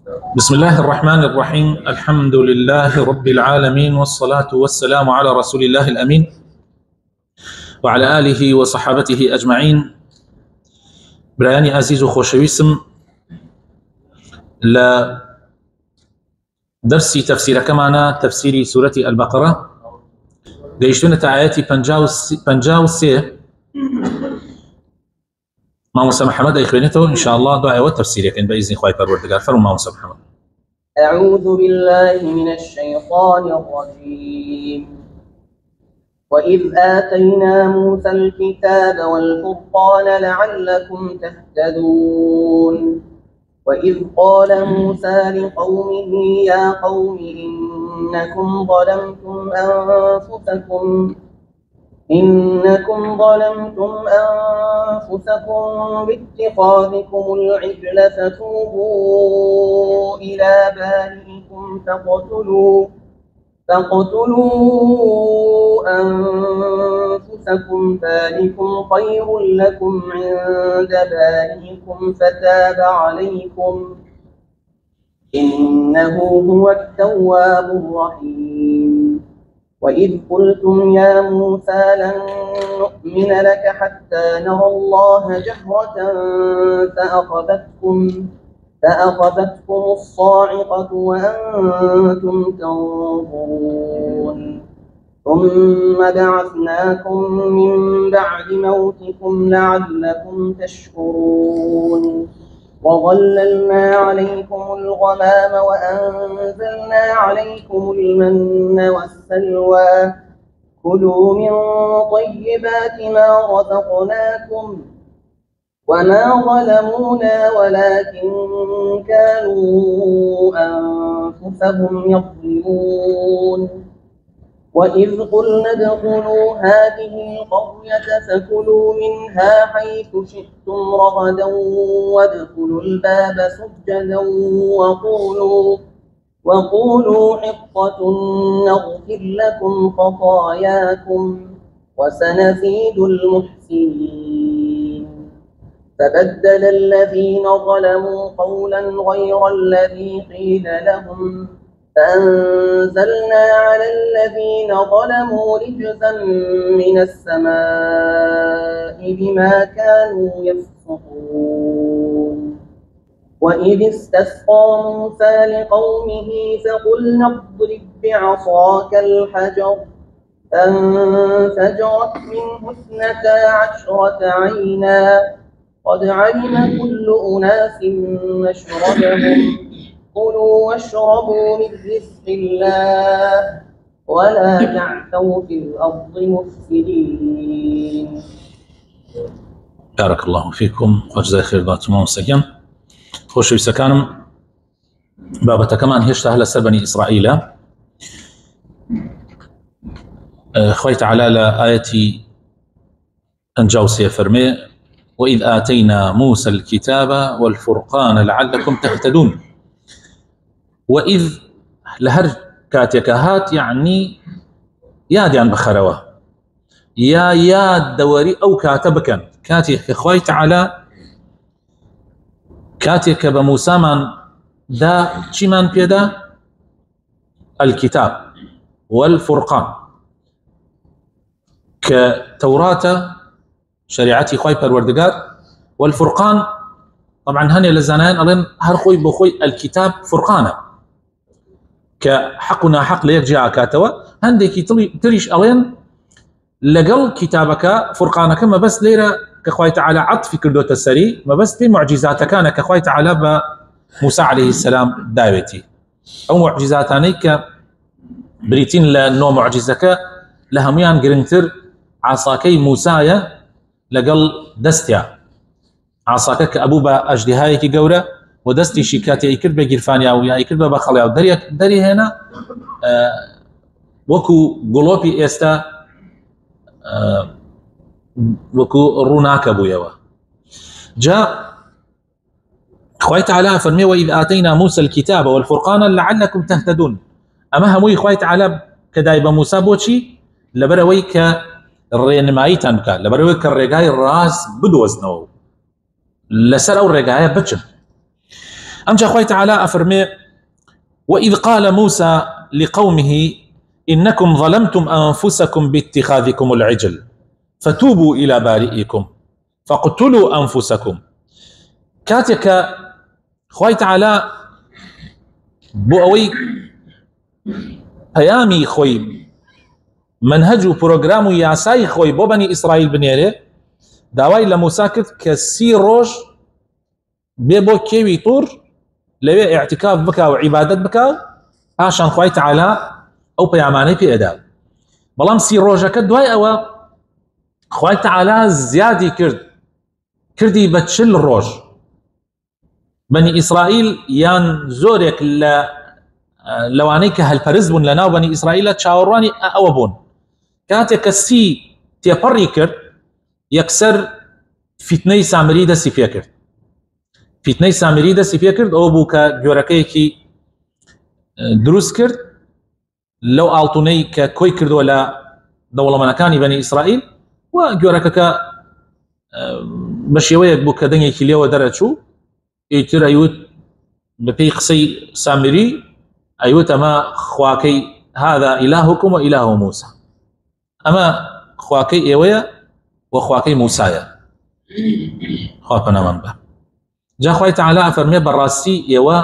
بسم الله الرحمن الرحيم. الحمد لله رب العالمين، والصلاة والسلام على رسول الله الأمين وعلى آله وصحابته أجمعين. برایانی عزیز و خۆشەویستم، لە دەرسی تەفسیرەکەمانە تەفسیری سوورەتی البەقەرە گەیشتونە تا ئاەتی 53. مامۆستا محەممەد ئەیخوێنێتەوە إن شاء الله دوایەوە تەفسیرەکەین بإذن خوای پەروەردگار. فەرموو مامۆستا محەممەد. أعوذ بالله من الشيطان الرجيم. وإذ آتينا موسى الكتاب والفرقان لعلكم تهتدون. وإذ قال موسى لقومه يا قوم إنكم ظلمتم أنفسكم باتخاذكم العجل فتوبوا إلى بارئكم فاقتلوا أنفسكم ذلكم خير لكم عند بارئكم فتاب عليكم إنه هو التواب الرحيم. وإذ قلتم يا موسى لن نؤمن لك حتى نرى الله جهرة فأخذتكم الصاعقة وأنتم تنظرون. ثم بعثناكم من بعد موتكم لعلكم تشكرون. وظللنا عليكم الغمام وأنزلنا عليكم المن والسلوى كلوا من طيبات ما رزقناكم وما ظلمونا ولكن كانوا أنفسهم يظلمون. وإذ قلنا ادخلوا هذه القرية فكلوا منها حيث شئتم رغدا وادخلوا الباب سجدا وقولوا حطة نغفر لكم خطاياكم وسنزيد المحسنين. فبدل الذين ظلموا قولا غير الذي قيل لهم فأنزلنا على الذين ظلموا رجزا من السماء بما كانوا يفسقون. وإذ استسقى موسى لقومه فقلنا اضرب بعصاك الحجر فانفجرت منه 12 عينا قد علم كل أناس مشربهم كلوا واشربوا من رزق الله ولا تعثوا في الأرض مفسدين. بارك الله فيكم وجزاي خير باتم ومسكين. خۆشەویستەکانم، بابەتەکەمان هێشتا هەلە سەر بەنی ئیسرائیلە. خوای تعالی لە ئاەتی 53 فەرمێ وإذ آتينا موسى الكتاب والفرقان لعلكم تهتدون. وإذ لهر كاتيك هات يعني ياديان بخروا يا دوري أو كاتبكن كاتيك خوي تعالى كاتيك بموسى من دا چيمان بيدا الكتاب والفرقان كتوراة شريعتي خوي پروردگار والفرقان طبعا هني لزانان ألين هر خوي بخوي الكتاب فرقانه كحقنا حق ليك جاء كاتوا هنديكي تريش ألين لقل كتابك فرقانك ما بس ليرة كخوي تعالى عطف كردوت السري ما بس في معجزات كان كخوي تعالى بموسى عليه السلام داويتي أو معجزاتاني كبريتين لنو معجزك لهميان قرنتر عصاكي موسايا لقل دستيا عصاك كأبوبا أجدهاي كي قورة ودستي شيكاتي يكرد بجرفانيا ويا يكرد بخليا ودري هنا وكو قلوبي استا وكو روناك بويوا جاء خوي تعالى فرمي وإذ آتينا موسى الكتاب والفرقان لعلكم تهتدون. أما هموي خوي تعالى كدايب موسى بوشي لبرويك الرينمايتان بكا لبرويك الرقاي الراس بدوزنو لسر أو الرقاية بچن أنجا خوي تعالى أفرمي وإذ قال موسى لقومه إنكم ظلمتم أنفسكم باتخاذكم العجل فتوبوا إلى بارئكم فاقتلوا أنفسكم. كاتك خوي تعالى بوأوي پەیامی خۆی منهج و پرۆگرام و یاسای خۆی بۆ بەنی ئیسرائیل بنێرێ داوای لە موسا کرد کە 30 ڕۆژ بێ بۆ کێوی توور لەوێ ئیعتیکاف بکا و عیبادەت بکا پاشان خوای تعالی ئەو پەیامانەی پێدا. بەڵام 30 ڕۆژەکە دوای ئەوە خوای تعالی زیادی کردی بە 40 ڕۆژ. بەنی ئیسرائیل یان زۆرێک لەوانەی کە هەلپەرست بوون لە ناو بەنی ئیسرائیلە چاوەڕوانی ئەوە بوون کاتێک کە سی تێپەڕی کرد یەکسەر فیتنەی سامری دەستی پێ کرد. فیتنەی سامری دەستی پێ کرد ئەوە بوو کە گۆرەکەیەکی دروست کرد لەو ئاڵتونەی کە کۆی کردووە لە دەوڵەمەندەکانی بەنی ئیسرائیل و گۆرەکەکە بە شێوەیەک بوو کە دەنگێکی لێوە دەرەچوو ئیتر ئەیوت بە پێی قسەی سامری ئەیوت ئەمە خواکەی هذا ئیلاهکم و ئیلاه موسى، ئەمە خواکەی ئێوەیە و خواکەی موسایە. خوا پەنامان بە. جا خوای تعالی ئەفەرمێ بەڕاستی ئێوە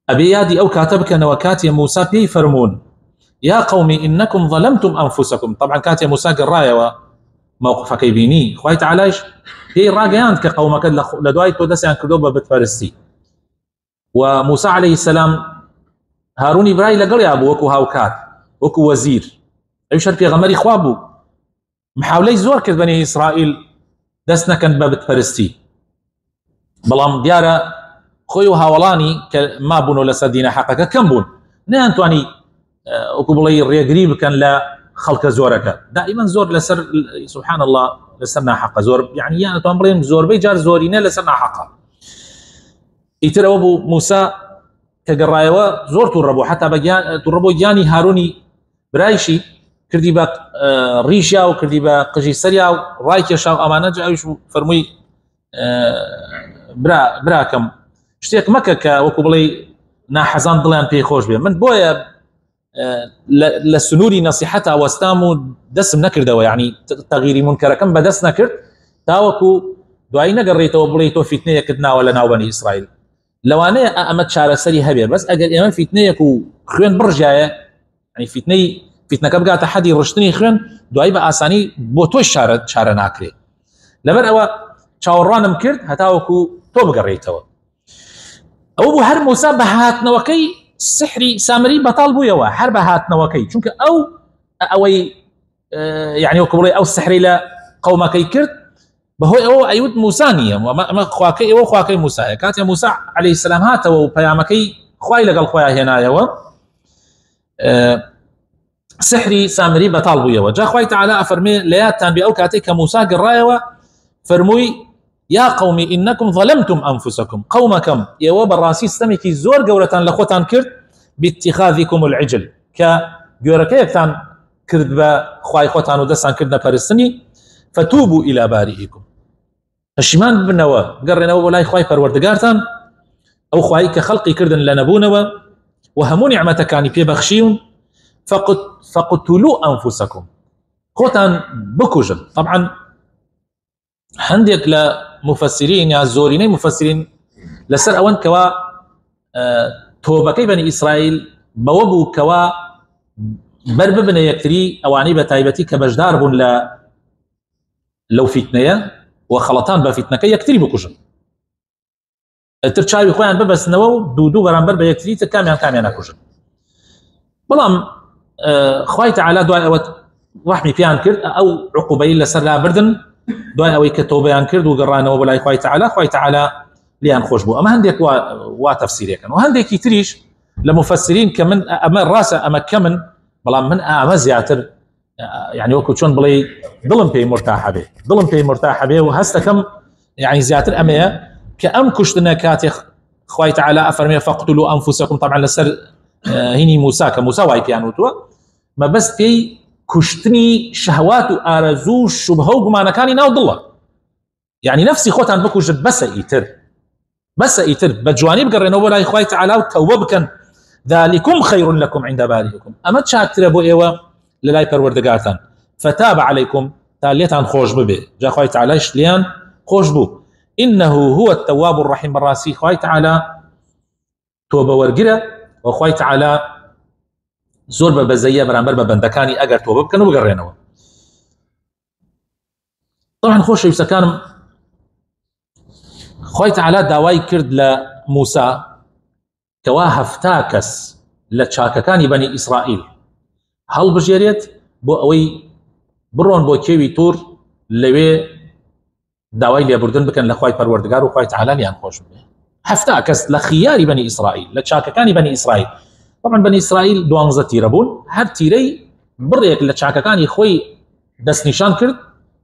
ئەبێ یادی ئەو کاتە بکەنەوە کاتێ موسا پێی فەرموون یا قومی ئینەکم ظەلەمتم ئەنفوسەکم. طبعا کاتێ موسا گەڕایەوە موقفەکەی بینی خوای تعالیش پێی ڕاگەیاند کە قەومەکەت لە دوای تۆ دەستیان کردو بە بتپەرستی و موسا عەلەیهی سەلام هارونی برای لەگەڵیا بوو وەکو هاوکار وەکو وەزیر ئەویش هەر پێغەمبەری خوا بوو. محاولەی زۆر کرد بەنی ئیسرائیل دەست نەکەن بە بتپەرستی بەڵام دیارە خۆی و هاوڵانی کە مابوونەوە لەسەر دینە حەقەکە کەم بوون نەیانتوانی وەکو بڵێ ڕێگری بکەن لە خەڵکە زۆرەکە. دائیمەن زۆر لەسەر سبحان الله لەسەر ناحەقە زۆر یعنی یانتوان بڵێن زۆربەی جار زۆرینە لەسەر ناحەقە. ئیتر ئەوە بوو موسا کە گەڕایەوە زۆر تووڕەبوو حتا تووڕەبوو گیانی هارونی برایشی کردی بە ڕیشیا و کردی بە قژی سەریا و ڕای کێشا و ئەمانە ئەویش فەرمووی براکەم شتێک مەکە کە وەکو بڵێ ناحەزان دڵیان پێی خۆش بێ. من بۆیە لە سنووری نەسیحەت ئاوەستام و دەستم نەکردەوە یعنی تەغیری منکەرەکەم بەدەست نەکرد تاوەکو دوایی نەگەڕێتەوە بڵێ تۆ فیتنەیەکت ناوە لە ناو بەنی ئیسرائیل. لەوانەیە ئەمە چارەسەری هەبێ بەس ئەگەر ئێمە فیتنەیەک و خوێن بڕژایە ینی فیتنەکە بگاتە حەدی ڕشتنی خوێن دوایی بە ئاسانی بۆ تۆی چارە ناکرێت. لەبەر ئەوە چاوەڕوانم کرد هەتاوەکو تۆ بگەڕێیتەوە. ئەوە بوو هەر موسا بە هاتنەوەکەی سحری سامری بەتاڵ بوویەوە هەر بە هاتنەوەکەی چونکە ئەوەی یعنی وەکو بڵێ ئەو سحری لە قەومەکەی کرد بەهۆی ئەوە ئەیوت موسا نییە ئەمە خواکەی ئێوە خواکەی موسایە. کاتێ موسا عەلەیهی سەلام هاتەوە و پەیامەکەی خوای لەگەڵ خۆیان هێنایەوە سحری سامری بەتاڵ بوویەوە. جا خوای تعالی ئەفەرمێ لە یادتان بێ ئەو کاتێک کە موسا گەڕایەوە فەرمووی یا قومی ئینەکم ظەلەمتم ئەنفوسەکم قەومەکەم ئێوە بەڕاستی ستەمێکی زۆر گەورەتان لە خۆتان کرد باتخاذکم العجل کە گۆرەکەیەکتان کرد بە خوای خۆتان و دەستان کردنە پەرستنی فتوبوا إلى بارئكم پەشیمان ببنەوە بگەڕێنەوە بۆ لای خوای پەروەردگارتان ئەو خوایی کە خەڵقی کردن لە نەبوونەوە و هەموو نیعمەتەکانی پێبەخشیون فقتلوا أنفسكم خۆتان بکوژن. طبعا هەندێک لە مفسرین یا زۆرینەی مفسرین لەسەر ئەوەن کەوا تۆبەکەی بەنی ئیسرائیل بەوە بوو کەوا بەر ببنە یەکتری ئەوانەی بە تایبەتی کە بەشدار بوون لەو فیتنەیە و خەڵەتان بە فیتنەکە یەکتری بکوژن ئەتر چاوی خۆیان ببەستنەوە و دوو بەرامبەر بە یەکتری تر کامیان نەکوژن. بەڵام خوای تعالی دوای ئەوە ڕەحمی پیان کرد ئەو عقوبەی لەسەر لابردن دوای ئەوەی کە تۆبەیان کرد و گەڕانەوە بەلای خوای تعالی لیان خۆش بوو. ئەمە هەندێک وا تەفسیرێکن و هەندێکی تریش لە مفسرین کە من ئەمە ڕاستە ئەمە کەمن بەڵام من ئەمە زیاتر يعني وەکو چۆن بڵێ دڵم پێی مرتاح بێ و هەستەکەم يعني زیاتر ئەمەیە کە ئەم کوشتنە کاتێک خوای تعالی ئەفەرمێ فەقتلوا ئەنفوسەکم طبعا لەسەر هینی موسا کە موسا وای پێیان وتووە مەبەست پێی کوشتنی شەهوات و ئارەزوو شوبهە و گومانەکانی ناو دڵە يعني نفسی خۆتان بکوژت بەسە ئیتر بس ئیتر بە جوانی بگەڕێنەوە بۆ لای خوای تعالی و تەوبە بکەن. ذلكم خير لكم عند بارئكم، ئەمە چاکترە بۆ ئێوە لە لای پەروەردگارتان. فتاب عليكم، تا لێتان خۆش ببێ، جا خوای تعالیش لیان خۆش بوو. إنه هو التواب الرحيم، بەڕاستی خوای تعالی تۆبە وەرگرە و خوای تعالی زۆر بە بەزەیە بەرامبەر بە بەندەکانی ئەگەر تۆبە بکەن و بگەڕێنەوە. طبعا خۆشەویستەکانم، خوای تعالی داوای کرد لە موسا کەوا هەفتا کەس لە چاکەکانی بەنی ئیسرائیل هەڵبژێرێت بۆ ئەوەی بڕۆن بۆ کێوی توور، لەوێ داوای لێبوردن بکەن لە خوای پەروەردگار و خوای تعالی لیان خۆش بێ. هەفتا کەس لە خیاری بەنی ئیسرائیل، لە چاکەکانی بەنی ئیسرائیل. طبعا بەنی ئیسرائیل 12 تیرە بوون، هەر تیرەی بڕێک لە چاکەکانی خۆی دەستنیشان کرد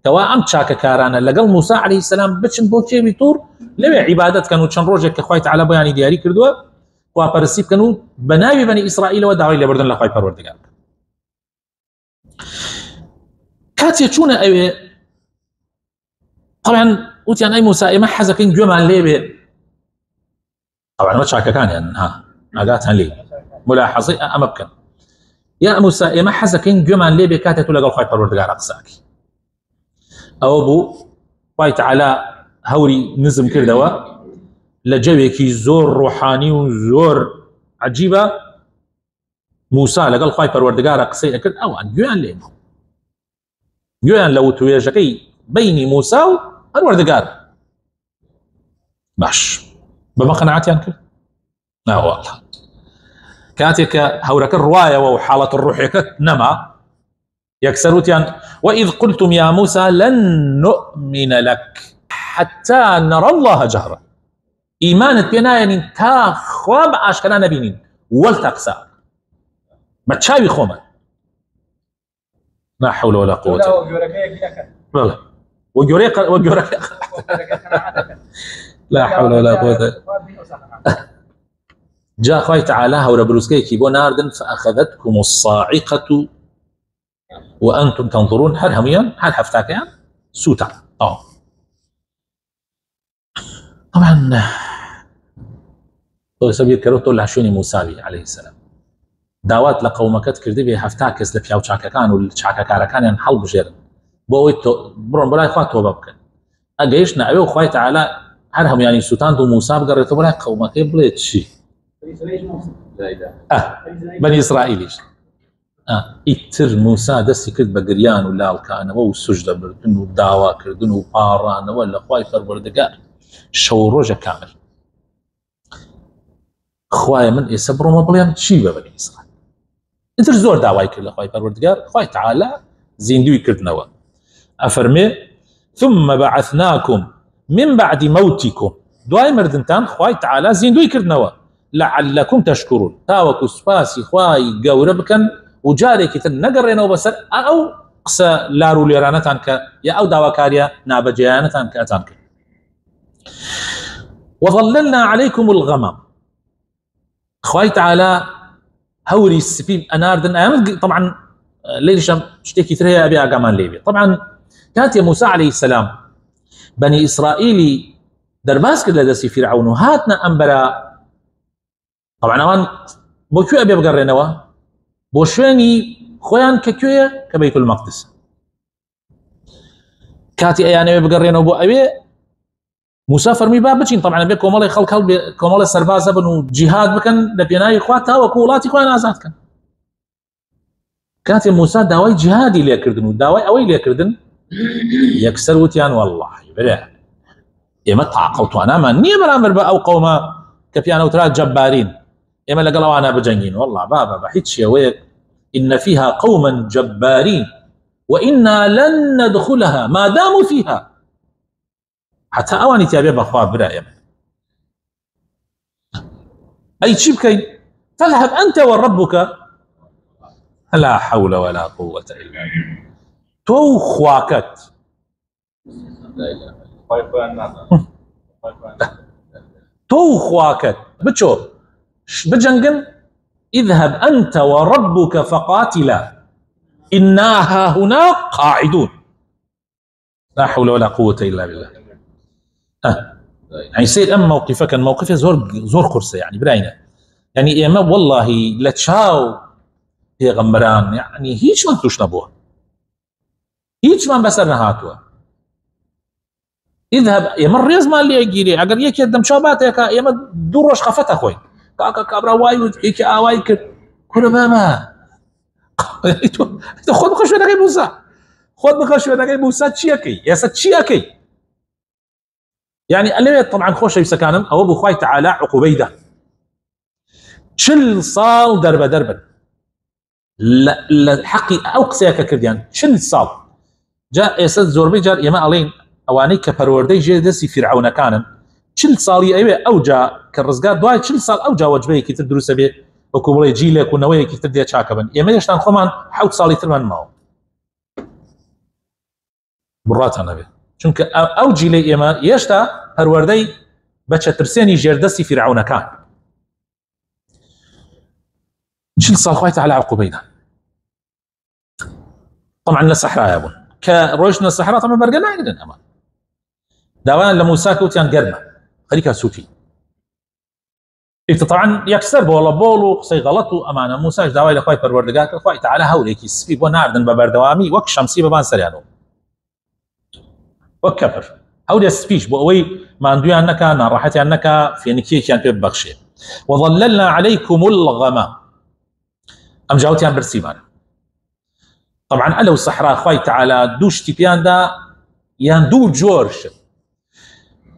کەوا ئەم چاکەکارانە لەگەڵ موسا عەلەیهی سەلام بچن بۆ کێوی توور، لەوێ عیبادەت کەن و چەند ڕۆژێک کە خوای تعالی بۆیانی دیاری کردووە خواپەرستی بکەن و بە ناوی بەنی ئیسرائیلەوە داوای لێبوردن لە خوای پەروەردگار. کاتێ چوونە ئەوێ، طبعا وتیان ئەی موسا ئێمە حەزەکەین گوێمان لێ بێ. طبعا ئەمە چاکەکانیان ئاگاتان لێ، ملاحەزەی ئەمە بکەن. یا موسا ئێمە حەزەکەین گوێمان لێ بێ کاتێ تۆ لەگەڵ خوای پەروەردگارە قساکەی. ئەوە بوو خوای تعالی هەوری نزم کردەوە لە جەوێکی زۆر ڕۆحانی و زۆر عەجیبە. موسا لەگەڵ خوای پەروەردگارە قسەی ئەکرد، ئەوان گوێیان لێ بوو، گوێیان لە وتوێژەکەی بینی موسا و پەروەردگار. باش بەمە قەناعەتیان کرد؟ ناوەڵڵا. کاتێک کە هەورەکە ڕوایەوە و حاڵەت ڕوحیەکەت نەما، یەکسەر وتیان وإذ قلتم يا موسى لن نؤمن لك حتى نرى الله جهرا، ئیمانت پێ نایەنین تا خوا بە ئاشکرا نەبینین وەلتا قسە بە چاوی خۆمان. لا حول ولا قوة. بلى وجوريك لا حول ولا قوة. جاء خوي تعالى هورا بروسكيكي بو ناردن فأخذتكم الصاعقة وأنتم تنظرون. هل هميان هل حفتاكيان سوتا. طبعا سبيل كروتو لعشوني موسى عليه السلام داوات لقومكت كردي بي هفتاكس لبياو چاككان و چاككاركان حل بجيرن بو برون بلاي خوات توبه بكن اگيشنا ايو خوي تعالى هرهم يعني سوتان دو موسى بقريتو بلاي قومك بليت شي بني اسرائيليش اتر موسى دسي كرد بقريان ولا الكان و سجده بردن و داوا كردن و باران ولا خوي پروردگار شوروجه كامل خوای من ئێستا بڕۆمە بڵێم چی بە بەنی ئیسرائیل. ئیتر زۆر داوای کرد لە خوای پەروەردگار، خوای تعالی زیندوی کردنەوە. ئەفەرمێ ثم بعثناكم من بعد موتكم، دوای مردنتان خوای تعالی زیندوی کردنەوە لعلكم تشكرون، تاوەکو سوپاسی خوای گەورە بکەن و جارێکی تر نەگەڕێنەوە بەسەر ئەو قسە لار و لێرانەتان کە یا ئەو داواکاریە نابەجێیانەتان کە ئەتان کرد. وظللنا عليكم الغمام، خوای تعالی هوري السبيب اناردن طبعا ليش شتيكي ترى ابي اقامان ليبي. طبعا كانت يا موسى عليه السلام بني اسرائيلي درباس كده دسي فرعون وهاتنا انبرا. طبعا اوان بوكو ابي بقرينوا بوشواني خويان ككويا كبيت المقدس كاتي اياني بقرينوا بو ابي موسى فرمي باب بچين. طبعا بي كومالي خلق كومالي سربازه بنو جهاد بكن لبيناي اخواتها وكولاتي خوان ازاد كان. كانت موسى داوي جهادي لي كردن داوي اوي لي كردن يكسر وتيان والله بلا اما تعقلت انا ما ني برامر او قوما كفيانا وترى جبارين اما لقلوا انا بجنين والله بابا بحيت شي ان فيها قوما جبارين وانا لن ندخلها ما داموا فيها حتى اواني تابع بخواب برايم اي شيء بكين فاذهب انت وربك لا حول ولا قوة الا بالله. تو خواكت تو خواكت بتشو بجنجن اذهب انت وربك فقاتلا انا هنا قاعدون. لا حول ولا قوة الا بالله. يعني سير ام موقفه كان موقفه زور قرصه يعني براينا يعني اما والله لا تشاو هي غمران يعني هيش ما توش نبوه هيش ما بسرنا هاتوا اذهب يا مر ريز مال لي يجي اگر يك يدم شابات يا ما دورش خفت اخوي كاكا كابرا واي هيك اواي كل ما خذ بخش ولا موسى خذ بخش ولا موسى تشيكي يا ستشيكي يعني اللي طبعا خوش يسكانم او ابو خوي تعالى عقبيده شل صال دربا لا حقي او قسيك كرديان شل صال جاء اسد زوربي جار يما الين اواني كبروردي جدسي فرعون كان شل صالي ايوه او جاء كرزقات دواي شل صال او جاء وجبي كي تدرس به وكبري جيلك ونوي كي تدي شاكبن يما يشتان خمان حوت صالي ترمان ماو برات النبي چونك او جيلي يما يشتا پروردي بچ ترسيني جردسي فرعون كان شل صال خويت على عقبينا طبعا الصحراء يا ابون كروجنا الصحراء طبعا برقنا عندنا امان داوان لموسى كوتيان قرنا خليك سوتي انت طبعا يكسر والله بولو قصي غلطوا امانه موسى داوي لخوي پروردگار خوي تعالى هوليك سبي بو ناردن ببردوامي وك شمسي ببان سريانو وكبر هودي سبيش بو وي ما اندوي انك انا راحتي انك في نكيه كان ببخشي وظللنا عليكم الغمام ام جاوتيان برسيمان طبعا الو الصحراء خوي تعالى دوش تيبيان دا ياندو جورش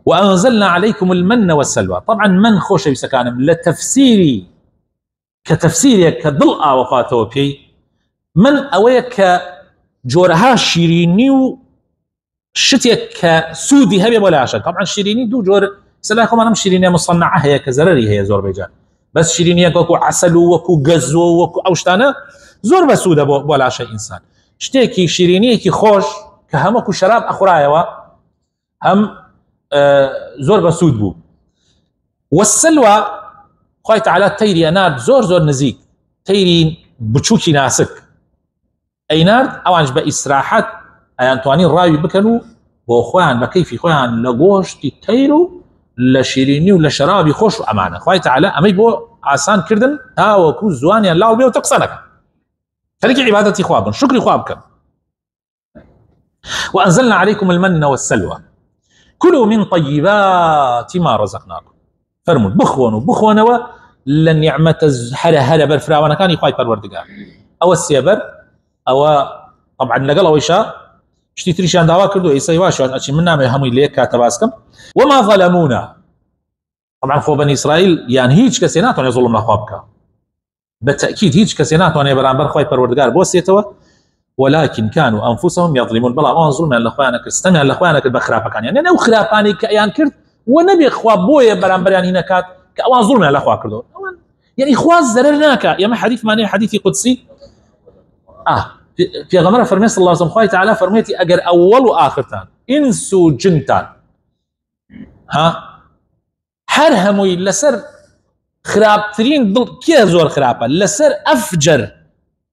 وانزلنا عليكم المن والسلوى طبعا من خوش يسكانم لتفسيري كتفسيري كضلع وقاته بي من اويك جورها شيريني شتي كسودي هبي ولا عشان طبعا شيريني دو جور سلاكم انا شيريني مصنعه هي كزرري هي زوربيجان بس شيريني كوكو عسل وكو غزو وكو اوشتانه زور بسوده ولا شيء انسان شتيكي شيريني كي خوش كهمكو شراب اخرايوا هم زور بسود بو والسلوى خوي تعالى تيري انار زور نزيك تيري بتشوكي ناسك اي نار اوانج باستراحات اي انتواني راوي بكنو بو خوان بكيفي خوان لغوش تيرو لشيريني ولا شرابي خوش امانه خوي تعالى امي بو عسان كردن ها وكو زواني الله بيو تقصنك خليك عبادتي خوابن شكري خوابك وانزلنا عليكم المن والسلوى كلوا من طيبات ما رزقناكم فرموا بخونوا لن نعمة هلا برفراوانا كان يخاي پروردگار او السيبر او طبعا لقل ويشا شتي تريشان داوا كردو ايساي واشان اشي من نامي همي ليك كاتباسكم وما ظلمونا طبعا خو بني اسرائيل يعني هيج كسينات وانا يظلمنا خوابك بالتاكيد هيج كسينات وانا برانبر خاي پروردگار بوسيتوا ولكن كانوا انفسهم يظلمون بلا ما ظلم لاخوانك استمع لاخوانك بخرافك يعني انا وخرافاني كيان كرت ونبي اخوا بويا برانبر يعني هناك كأوان ظلم لاخوا كردو يعني اخوا زررناك يا ما حديث ماني حديثي قدسي في غمره فرمي صلى الله عليه وسلم خوي تعالى فرميتي اجر اول واخرتان انسو جنتان ها حرهموا لسر خرابترين ضل كي زور خرابه لسر افجر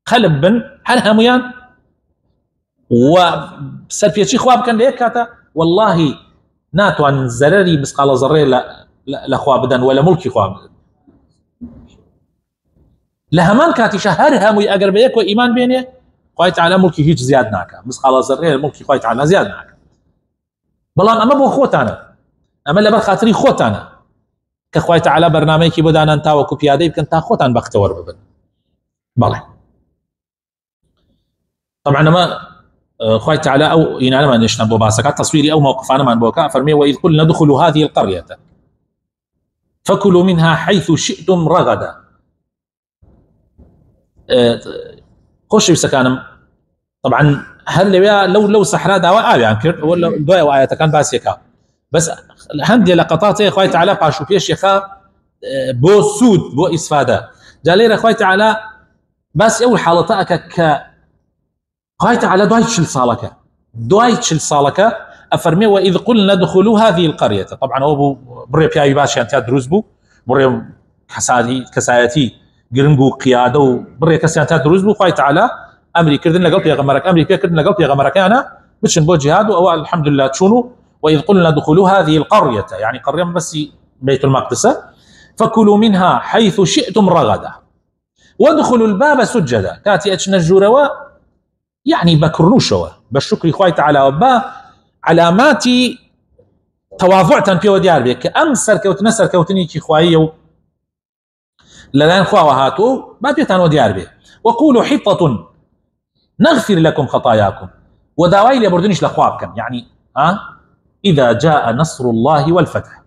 خلبن حرهميان وسلفيتشي خواب كان ليك كاتا والله ناتوان زرري مسقال زري لا خواب بدن ولا ملكي خواب لهمان كاتي شهر همي اقرب بيك وايمان بيني خوي تعالى ملكي هيج زياد ناكا مسقال زري ملكي خوي تعالى زياد ناكا بلان اما بو خوت انا اما لبر خاطري خوت انا كخوي تعالى برنامجي بدان انت وكو بيادي يمكن تا خوتان بختور ببن بله طبعا ما خوي تعالى او ينعلم ان يشنبوا باسكات تصويري او موقف انا من بوكا فرمي واذ قلنا ادخلوا هذه القريه فكلوا منها حيث شئتم رغدا خوش بسكانم طبعا هل لو صحراء دواء يعني كرت ولا دواء وايات كان باسيكا بس هندي لقطات خوي تعالى باشو فيش يخا بو سود بو اسفاده جالير خوي تعالى بس اول حالتك ك خوي تعالى دوايتشل صالك افرمي واذ قلنا ادخلوا هذه القريه طبعا هو بري بياي باشي انت دروز بو بري كسايتي جرنجو قياده بري كسانت دروز بو خوي تعالى امري كردن لقلت يا غمرك امري كردن لقلت يا غمرك انا باش نبو جهاد او الحمد لله تشونو وإذ قلنا ادخلوا هذه القرية، يعني قرية بس بيت المقدس، فكلوا منها حيث شئتم رغدا وادخلوا الباب سجدا. كاتي أتشنجروا يعني بكرنوشوا بالشكر إخوائي تعالى وبا علاماتي تواضعتا في وديار بك أمسر كوت نسر كوتني إخوائي للان خوا وهاتو ما بيتان وديار به. وقولوا حطة نغفر لكم خطاياكم وداوي لبردنيش لخوابكم، يعني إذا جاء نصر الله والفتح،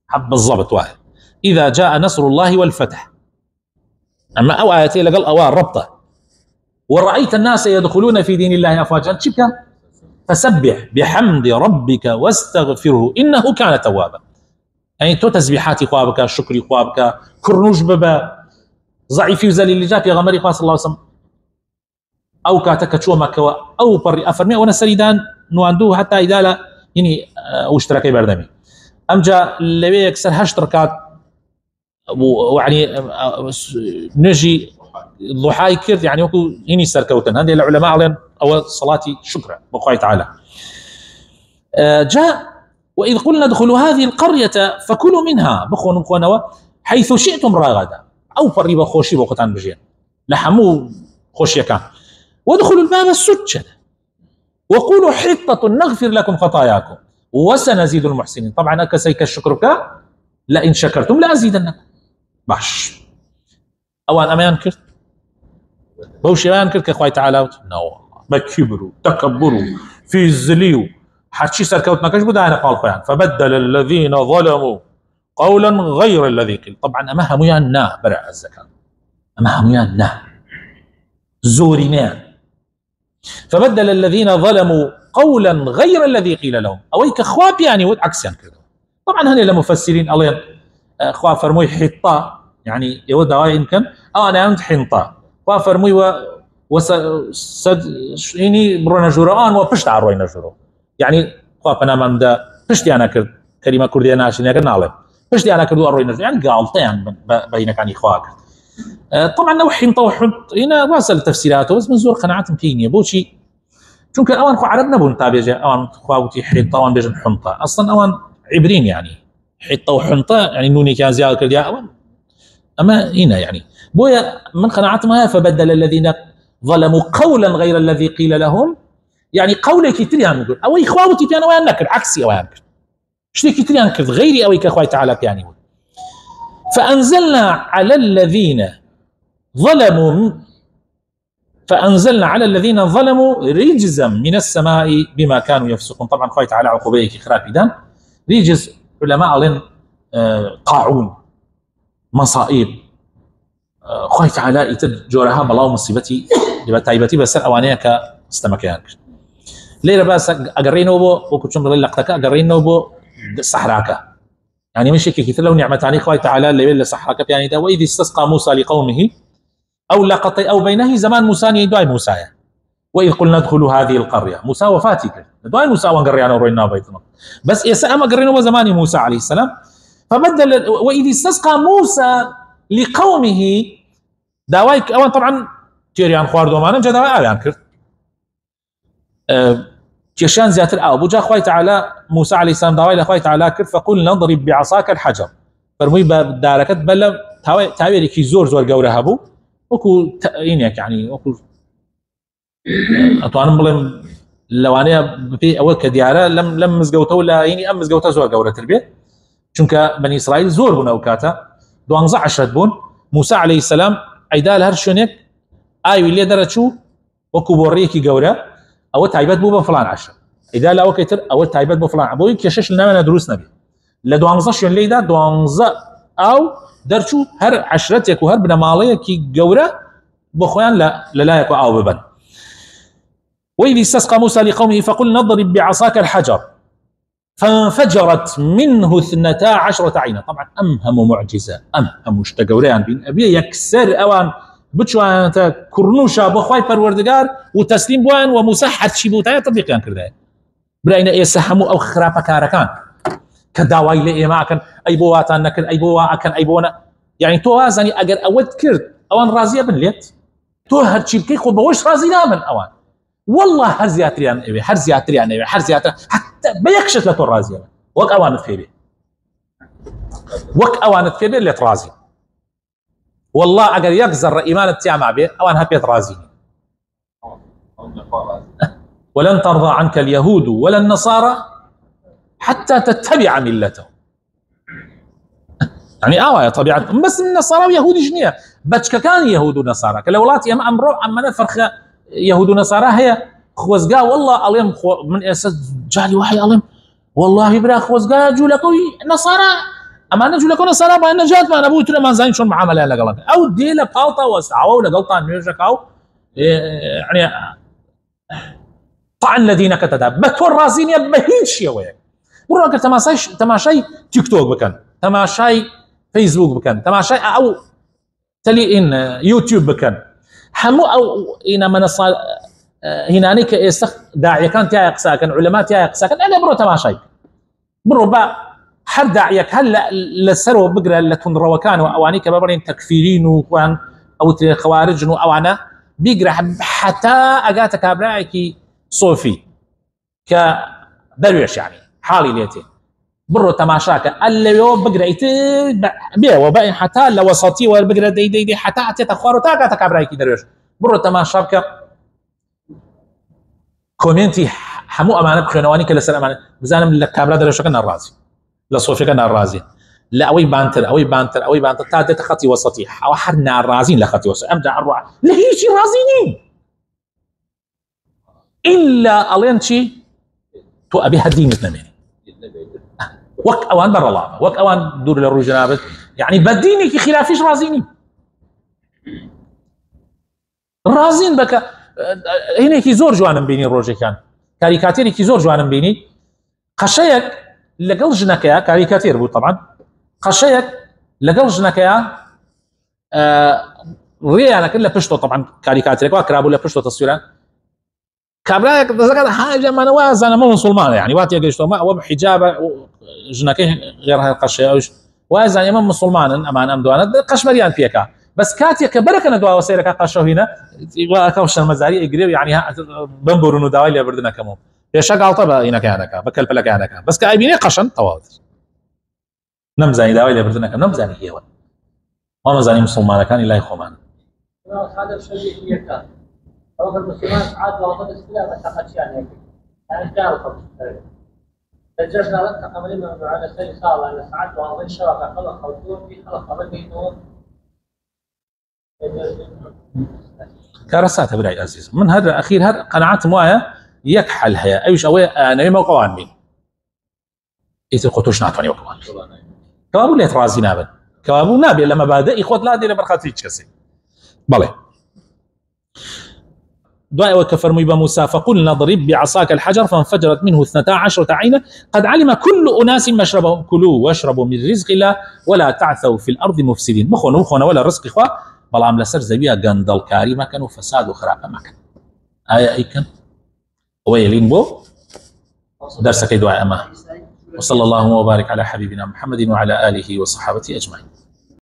حب بالضبط واحد، إذا جاء نصر الله والفتح. أما أو آياتي لقل أوار ربطة ورأيت الناس يدخلون في دين الله أفواجا شبكا فسبح بحمد ربك واستغفره إنه كان توابا. يعني تو تسبيحاتي خوابك، شكري خوابك، كرنوش ببا ضعيفي وزلي اللي جاء في غمري صلى الله عليه وسلم أو كاتك شو مكوا أو بري أفرمي وأنا سريدان نواندو حتى إذا لا يعني واشتركي بردمي أمجا اللي يكسر هشتركات ويعني نجي ضحاي كرد يعني وكو هني سركوتن. هذه العلماء عليهم أول صلاتي شكرا بقوي تعالى. جاء وإذ قلنا ادخلوا هذه القرية فكلوا منها بخون بخونوا حيث شئتم رغدا أو فريبا خوشي بوقتان بجين لحمو خوشي كان وادخلوا الباب السجد وقولوا حطة نغفر لكم خطاياكم وسنزيد المحسنين. طبعا أكسيك الشكر لئن شكرتم لأزيدنكم. باش أوان أمان كرت بوشي أمان كرت كأخوي تعالى بكبروا تكبروا في الزليو حتشي سركوت نكش بدانا قال خوان فبدل الذين ظلموا قولا غير الذي قيل. طبعا أما هميانا برع الزكاة أما هميانا زورينا فبدل الذين ظلموا قولا غير الذي قيل لهم أويك خواب يعني عكس يعني كذا. طبعا هني لمفسرين الله خواب فرموي حطة يعني يود يمكن أنا أنت حنطة خواب فرموي يعني برونا جوران وبشت عروينا جورو يعني خواب أنا من ده بشتي أنا كرد كلمة كردية ناشين يا كرنالي بشتي أنا كردو أروينا جورو يعني قالتين بينك عن خواب. طبعا لو حنطة وحنط هنا واسع التفسيرات بس من زور قناعات مكينية بوشي چونك اوان خو عرب نبون تابجه اوان خواوتي حطه اوان بيجن حنطه اصلا اوان عبرين يعني حطه وحنطه يعني نوني كان زياده كرديا اوان اما هنا يعني بويا من قناعتهم فبدل الذين ظلموا قولا غير الذي قيل لهم يعني قولك تريان نقول او اخواتي بيان وين نكر عكسي اوان شتي تريان كذ غيري او كاخوي تعالى يعني فانزلنا على الذين ظلموا رجزا من السماء بما كانوا يفسقون. طبعا خوي تعالى عقوبيك خرافي دان رجز علماء لين قاعون مصائب خوي تعالى يتجورها بلاو مصيبتي لبتايبتي بس اوانيه كاستمكيان ليله بس اقرينو بو وكنتم لقتك اقرينو بو صحراك يعني مش كثير لو نعمتاني خوي تعالى اللي صحراك يعني ده واذ استسقى موسى لقومه أو لقطي أو بينه زمان موسى دواي موسى وإذ قلنا ادخلوا هذه القرية موسى وفاتك دواي موسى وانقريانا وروينا بيتنا بس يسأم قرينا زمان موسى عليه السلام فبدل وإذ استسقى موسى لقومه دوايك أوان طبعا تيريان خوار دومانا جا دواي آوان كرت كيشان زيات الآب وجا خوي تعالى موسى عليه السلام دواي لخوي تعالى كرت فقل نضرب بعصاك الحجر فرمي بداركت بلا تاويري كي زور قورة هبو وكو تأينك يعني وكو أطوان ملهم لوانيا في أول كديارة لم مزجوته ولا يعني مزجوته زور قورة تربية چونك بني إسرائيل زور بنا وكاتا دوان زع عشرة بون موسى عليه السلام عيدال هرشونك آي اللي درت شو وكو بوريكي قورة أو تعيبات بوبا فلان عشرة إذا لا وكيتر أو تعيبات بفلان أبوي كيشش لنا دروس نبي لدوان زشون ليدا دوان ز أو درشو هر عشرتك وهر بنا ماليه كي قورة بخوان لا يكو أو ببن. وإذ استسقى موسى لقومه فقل نضرب بعصاك الحجر فانفجرت منه 12 عينا. طبعا أمهم معجزة أمهم اشتقوريان بين أبي يكسر أوان بتشوان كرنوشا بخواي پروردگار وتسليم بوان وموسى حرشي بوتايا تطبيقيان كردايا براينا يسحموا أو خرافة كاركان كداوای لی ما کن ای بواتان نکن ای بوا کن ای بونا يعني تو وازني اگر اود كرد اوان راضيه بن ليت تو هرشي بكي خو بوش راضي نامن اوان والله هر زياتريان ابي هر زياتريان ابي هر زياتر حتى بيكشت لترازي وك اوانت في بي وك اوانت في بي اللي ترازي والله اگر يكزر ايمان بتاع به اوان هبيت رازي ولن ترضى عنك اليهود ولا النصارى حتى تتبع ملتهم يعني طبيعه بس النصارى ويهود جنيه بتشكا كان يهود ونصارى كالاولات يا امرو عمنا فرخه يهود ونصارى هي خوزقا والله اليوم من اساس جالي وحي اليوم والله برا خوزقا جو لكو نصارى اما نجو لكو نصارى با نجات ما نبو ترى ما زين شلون معامله لقلك او ديله بالطا وسعوا ولا غلطان ميرجكاو يعني طعن الذين كتب بتور رازين يبهين شيء وياك برو اگر تماشاي تيك توك بكن تماشاي فيسبوك بكن تماشاي او تلي ان يوتيوب بكن حمو او ان منصه هنالك داعيه كان تايق ساكن علماء تايق ساكن انا برو تماشاي برو با حر داعيك هلا لسرو بقرا لتون روكان اوانيك ببرين تكفيرين وان او خوارج او انا بيقرا حتى اجاتك ابرايكي صوفي كدرويش يعني حالي ليتين برو تماشاك اللي يوم بقرا بيه وباين حتى لو وسطي وبقرا دي حتى تخوارو تاك ابرايكي درويش برو تماشاك كومنتي حمو امانه بخنواني كلا سلام امانه بزانم لكابرا درويش كنا الرازي لصوفي كنا الرازي لا اوي بانتر تادت خطي وسطي او حرنا الرازين لخطي وسطي امجع الروع لهيشي رازينين الا الينشي تو ابي هدين اثنين وك اوان بر الله وك اوان دور للرجنابت يعني بديني كي خلافيش رازيني رازين بك هنا كي زور جوانم بيني روجي كان كاريكاتيري كي زور جوانم بيني قشيك لقل جنكيا كاريكاتير بو طبعا قشيك لقل جنكيا ريانا كلها بشتو طبعا كاريكاتير واكرابو لا بشتو تصويرا كابراك ذكر حاجه ما نواز انا مو مسلمان يعني واتي قشتو ما وبحجاب جنكي غير هاي القشيه وازن امام مسلمان امان ام دوانا قش مريان فيك بس كاتيا كبرك انا دوا وسيرك قشو هنا وكوش المزاري يقري يعني بنبرونو دواي اللي بردنا كمو يا شغال طبعا هنا كانك بكل بلا كانك بس كايبيني قشن طوال نمزاني دواي اللي بردنا كم نمزاني هي وما زاني مسلمان كان الا يخومان هذا الشيء هي كان وقت المسلمات عاد وقت الاستلام اتقت يعني كان الخبز تجربنا لك قبل ما على سير صار على ساعات وهذه الشبكه خلق خلطون في خلق بينهم كارثات براي عزيز من هذا اخير هذا قناعات مويه يكحل هي ايش اوي انا ما قوان مين يتقطوش نعطوني وقوان كوابو اللي ترازي نابن كوابو نابي لما بدا اخوات لا دي لبرخاتي كسي بلى دعاء وكفرمي بموسى فقلنا اضرب بعصاك الحجر فانفجرت منه 12 عينا قد علم كل اناس مشربهم كلوا واشربوا من رزق الله ولا تعثوا في الارض مفسدين بخون ولا رزق اخوه بلام لسر زبيا قندل كاري ما كانوا فساد وخراب ما كان اي كان ويلين بو درسك دعاء ما وصلى الله وبارك على حبيبنا محمد وعلى اله وصحبه اجمعين.